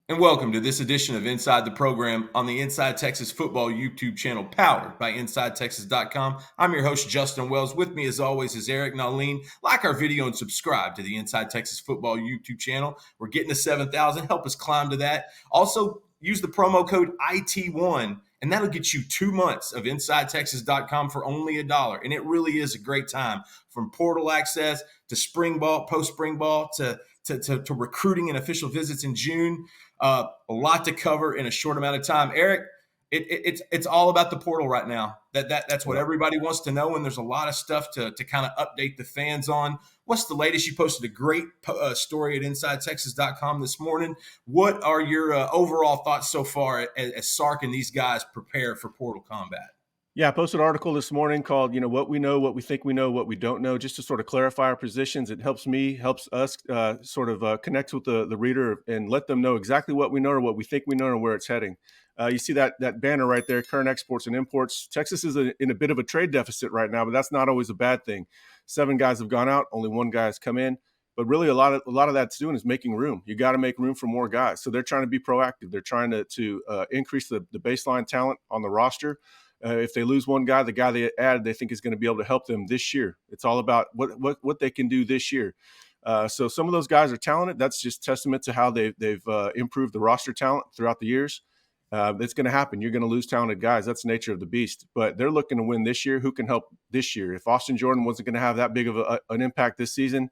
And welcome to this edition of Inside the Program on the Inside Texas Football YouTube channel powered by InsideTexas.com. I'm your host, Justin Wells. With me, as always, is Eric Nalin. Like our video and subscribe to the Inside Texas Football YouTube channel. We're getting to 7,000. Help us climb to that. Also, use the promo code IT1, and that'll get you 2 months of InsideTexas.com for only $1. And it really is a great time, from portal access to spring ball, post-spring ball, to recruiting and official visits in June. A lot to cover in a short amount of time. Eric, it's all about the portal right now. That's what everybody wants to know, and there's a lot of stuff to kind of update the fans on. What's the latest? You posted a great story at InsideTexas.com this morning. What are your overall thoughts so far as Sark and these guys prepare for portal combat? Yeah, I posted an article this morning called, what we know, what we think we know, what we don't know, just to sort of clarify our positions. It helps us connect with the reader and let them know exactly what we know or what we think we know and where it's heading. You see that banner right there, current exports and imports. Texas is in a bit of a trade deficit right now, but that's not always a bad thing. 7 guys have gone out, only 1 guy has come in. But really, a lot of that's doing is making room. You got to make room for more guys. So they're trying to be proactive. They're trying to increase the baseline talent on the roster. If they lose one guy, the guy they added, they think is going to be able to help them this year. It's all about what they can do this year. So some of those guys are talented. That's just testament to how they've improved the roster talent throughout the years. It's going to happen. You're going to lose talented guys. That's the nature of the beast. But they're looking to win this year. Who can help this year? If Austin Jordan wasn't going to have that big of an impact this season,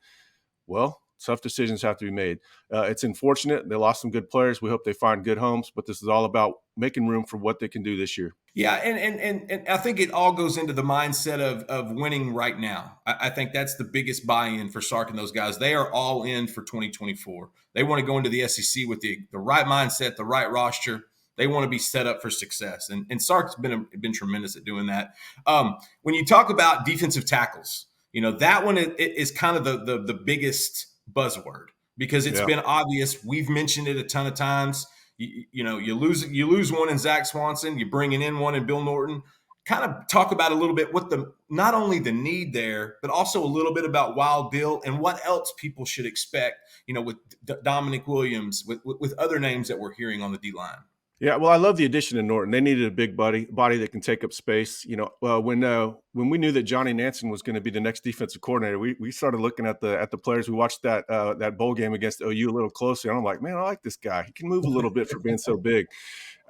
well, tough decisions have to be made. It's unfortunate. They lost some good players. We hope they find good homes. But this is all about making room for what they can do this year. Yeah, and I think it all goes into the mindset of winning right now. I think that's the biggest buy-in for Sark and those guys. They are all in for 2024. They want to go into the SEC with the right mindset, the right roster. They want to be set up for success. And Sark's been tremendous at doing that. When you talk about defensive tackles, that one is kind of the biggest buzzword because it's been obvious. We've mentioned it a ton of times. You lose one in Zach Swanson, you're bringing in one in Bill Norton. Kind of talk about a little bit what not only the need there, but also a little bit about Wild Bill and what else people should expect, with Dominic Williams, with other names that we're hearing on the D-line. Yeah, well, I love the addition of Norton. They needed a big body that can take up space. When we knew that Johnny Nansen was going to be the next defensive coordinator, we started looking at the players. We watched that bowl game against OU a little closer, and I'm like, man, I like this guy. He can move a little bit for being so big.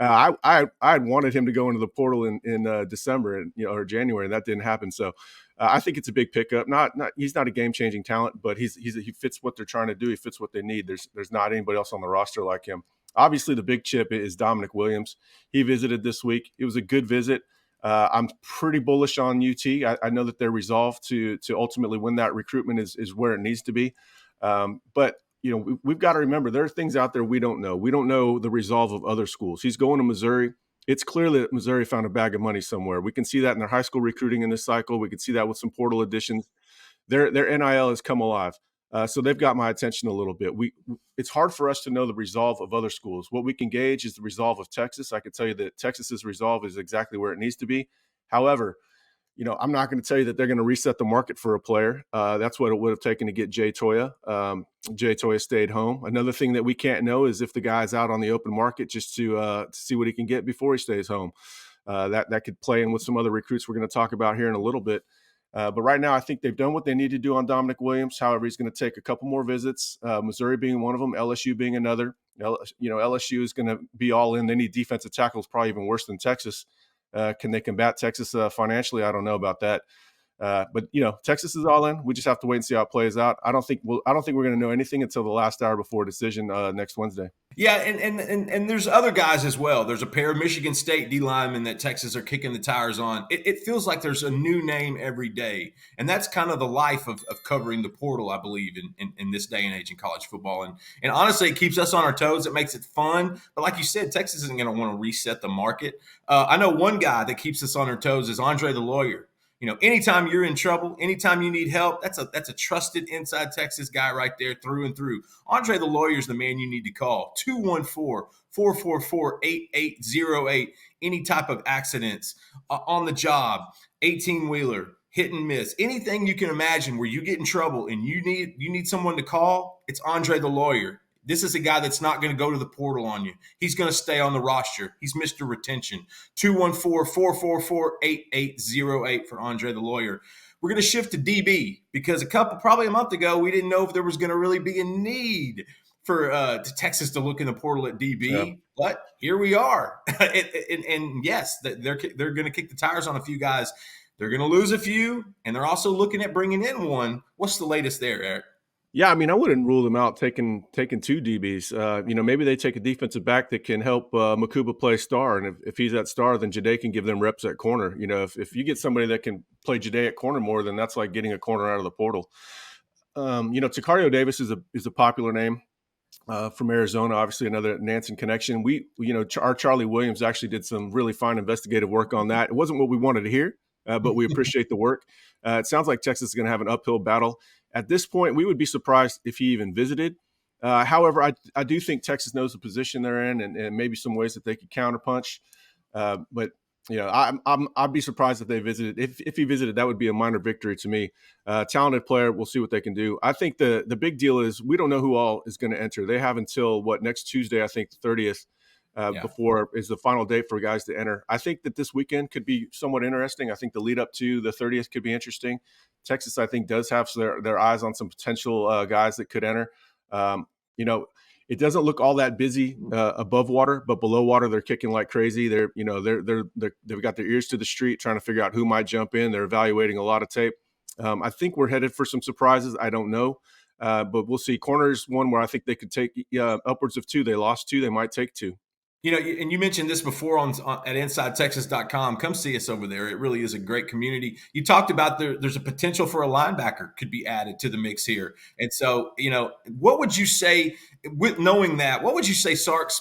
I wanted him to go into the portal in December or January, and that didn't happen. So I think it's a big pickup. He's not a game changing talent, but he fits what they're trying to do. He fits what they need. There's not anybody else on the roster like him. Obviously, the big chip is Dominic Williams. He visited this week. It was a good visit. I'm pretty bullish on UT. I know that they're resolved to ultimately win that recruitment is where it needs to be. But we've got to remember there are things out there we don't know. We don't know the resolve of other schools. He's going to Missouri. It's clear that Missouri found a bag of money somewhere. We can see that in their high school recruiting in this cycle. We can see that with some portal additions. Their NIL has come alive. So they've got my attention a little bit. It's hard for us to know the resolve of other schools. What we can gauge is the resolve of Texas. I can tell you that Texas's resolve is exactly where it needs to be. However, I'm not going to tell you that they're going to reset the market for a player. That's what it would have taken to get Jay Toya. Jay Toya stayed home. Another thing that we can't know is if the guy's out on the open market just to see what he can get before he stays home. That could play in with some other recruits we're going to talk about here in a little bit. But right now, I think they've done what they need to do on Dominic Williams. However, he's going to take a couple more visits, Missouri being one of them, LSU being another. LSU is going to be all in. They need defensive tackles, probably even worse than Texas. Can they combat Texas financially? I don't know about that. But Texas is all in. We just have to wait and see how it plays out. I don't think we're going to know anything until the last hour before decision next Wednesday. Yeah, and there's other guys as well. There's a pair of Michigan State D linemen that Texas are kicking the tires on. It feels like there's a new name every day, and that's kind of the life of covering the portal, I believe, in this day and age in college football. And honestly, it keeps us on our toes. It makes it fun. But like you said, Texas isn't going to want to reset the market. I know one guy that keeps us on our toes is Andre the Lawyer. Anytime you're in trouble, anytime you need help, that's a trusted Inside Texas guy right there through and through. Andre the Lawyer is the man you need to call. 214-444-8808. Any type of accidents, on the job, 18-wheeler, hit and miss, anything you can imagine where you get in trouble and you need someone to call, it's Andre the Lawyer. This is a guy that's not going to go to the portal on you. He's going to stay on the roster. He's Mr. Retention. 214-444-8808 for Andre the Lawyer. We're going to shift to DB because probably a month ago, we didn't know if there was going to really be a need for Texas to look in the portal at Yeah. DB, but here we are. and yes, they're going to kick the tires on a few guys. They're going to lose a few, and they're also looking at bringing in one. What's the latest there, Eric? Yeah, I mean, I wouldn't rule them out taking two DBs. Maybe they take a defensive back that can help Makuba play star, and if he's that star, then Jade can give them reps at corner. If you get somebody that can play Jade at corner more, then that's like getting a corner out of the portal. Tacario Davis is a popular name. From Arizona, obviously another Nansen connection. Our Charlie Williams actually did some really fine investigative work on that. It wasn't what we wanted to hear, but we appreciate the work. It sounds like Texas is going to have an uphill battle. At this point, we would be surprised if he even visited. However, I do think Texas knows the position they're in and maybe some ways that they could counterpunch. But I'd be surprised if they visited. If he visited, that would be a minor victory to me. Talented player. We'll see what they can do. I think the big deal is we don't know who all is going to enter. They have until next Tuesday, I think the 30th, before is the final date for guys to enter. I think that this weekend could be somewhat interesting. I think the lead up to the 30th could be interesting. Texas, I think, does have their eyes on some potential guys that could enter. It doesn't look all that busy above water, but below water they're kicking like crazy. They've got their ears to the street trying to figure out who might jump in. They're evaluating a lot of tape. I think we're headed for some surprises. I don't know, but we'll see. Corners one where I think they could take upwards of two. They lost two. They might take two. And you mentioned this before at InsideTexas.com. Come see us over there. It really is a great community. You talked about there's a potential for a linebacker could be added to the mix here. And so, what would you say, with knowing that, what would you say Sark's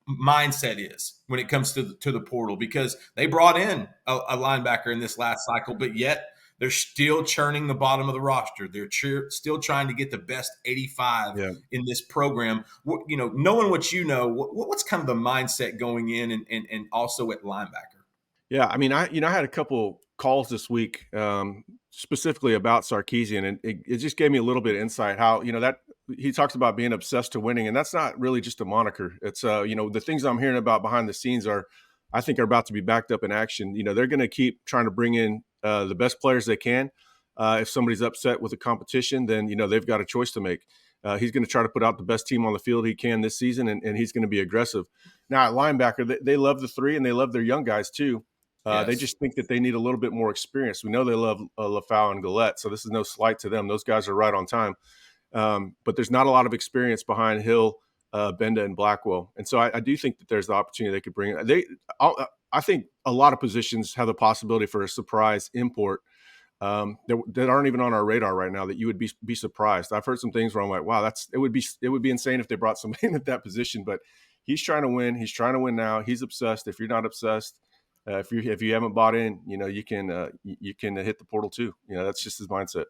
mindset is when it comes to the portal? Because they brought in a linebacker in this last cycle, but yet they're still churning the bottom of the roster. They're still trying to get the best 85 in this program. Knowing what what's kind of the mindset going in and also at linebacker? Yeah, I mean, I had a couple calls this week specifically about Sarkisian, and it just gave me a little bit of insight how, that he talks about being obsessed to winning, and that's not really just a moniker. It's, the things I'm hearing about behind the scenes I think are about to be backed up in action. They're going to keep trying to bring in the best players they can. If somebody's upset with the competition, then, they've got a choice to make. He's going to try to put out the best team on the field he can this season, and he's going to be aggressive. Now, at linebacker, they love the three, and they love their young guys too. They just think that they need a little bit more experience. We know they love LaFau and Gillette, so this is no slight to them. Those guys are right on time. But there's not a lot of experience behind Hill, Benda, and Blackwell. And so I do think that there's the opportunity they could bring. I think a lot of positions have the possibility for a surprise import that aren't even on our radar right now, that you would be surprised. I've heard some things where I'm like, wow, it would be insane if they brought somebody in at that position. But he's trying to win. He's trying to win now. He's obsessed. If you're not obsessed, if you haven't bought in, you can hit the portal too. That's just his mindset.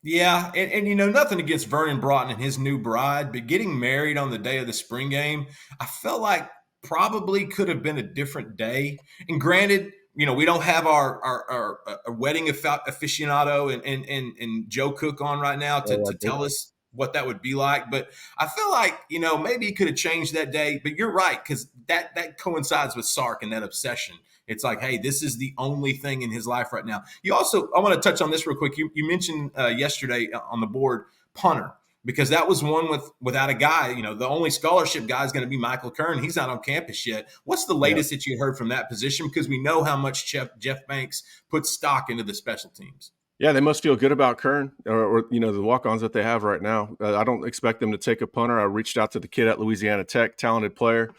Yeah, and nothing against Vernon Broughton and his new bride, but getting married on the day of the spring game, I felt like probably could have been a different day. And granted, we don't have our wedding aficionado and Joe Cook on right now to tell us what that would be like. But I feel like, maybe he could have changed that day. But you're right, because that coincides with Sark and that obsession. It's like, hey, this is the only thing in his life right now. I want to touch on this real quick. You mentioned yesterday on the board, punter, because that was one without a guy. The only scholarship guy is going to be Michael Kern. He's not on campus yet. What's the latest that you heard from that position? Because we know how much Jeff Banks puts stock into the special teams. Yeah, they must feel good about Kern or the walk-ons that they have right now. I don't expect them to take a punter. I reached out to the kid at Louisiana Tech, talented player.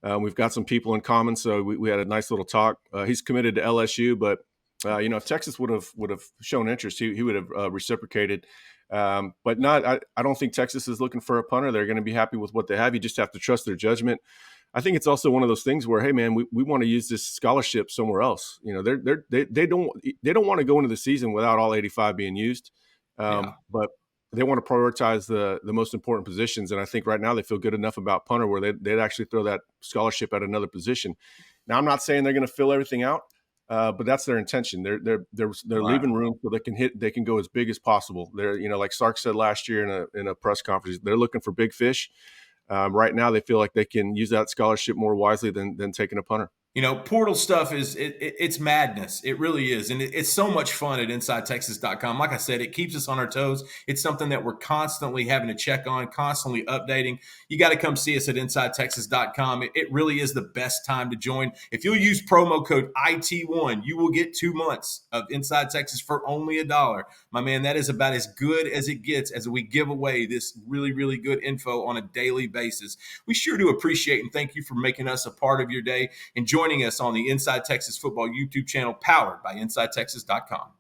We've got some people in common, so we had a nice little talk. He's committed to LSU, but if Texas would have shown interest, he would have reciprocated. But not. I don't think Texas is looking for a punter. They're going to be happy with what they have. You just have to trust their judgment. I think it's also one of those things where, hey man, we want to use this scholarship somewhere else. They don't want to go into the season without all 85 being used, but they want to prioritize the most important positions. And I think right now they feel good enough about punter where they'd actually throw that scholarship at another position. Now, I'm not saying they're going to fill everything out, but that's their intention. They're leaving room so they can go as big as possible. They're, like Sark said last year in a press conference, they're looking for big fish. Right now, they feel like they can use that scholarship more wisely than taking a punter. Portal stuff it's madness. It really is. And it's so much fun at InsideTexas.com. Like I said, it keeps us on our toes. It's something that we're constantly having to check on, constantly updating. You got to come see us at InsideTexas.com. It really is the best time to join. If you'll use promo code IT1, you will get 2 months of Inside Texas for only $1. My man, that is about as good as it gets as we give away this really, really good info on a daily basis. We sure do appreciate and thank you for making us a part of your day and joining us on the Inside Texas Football YouTube channel powered by InsideTexas.com.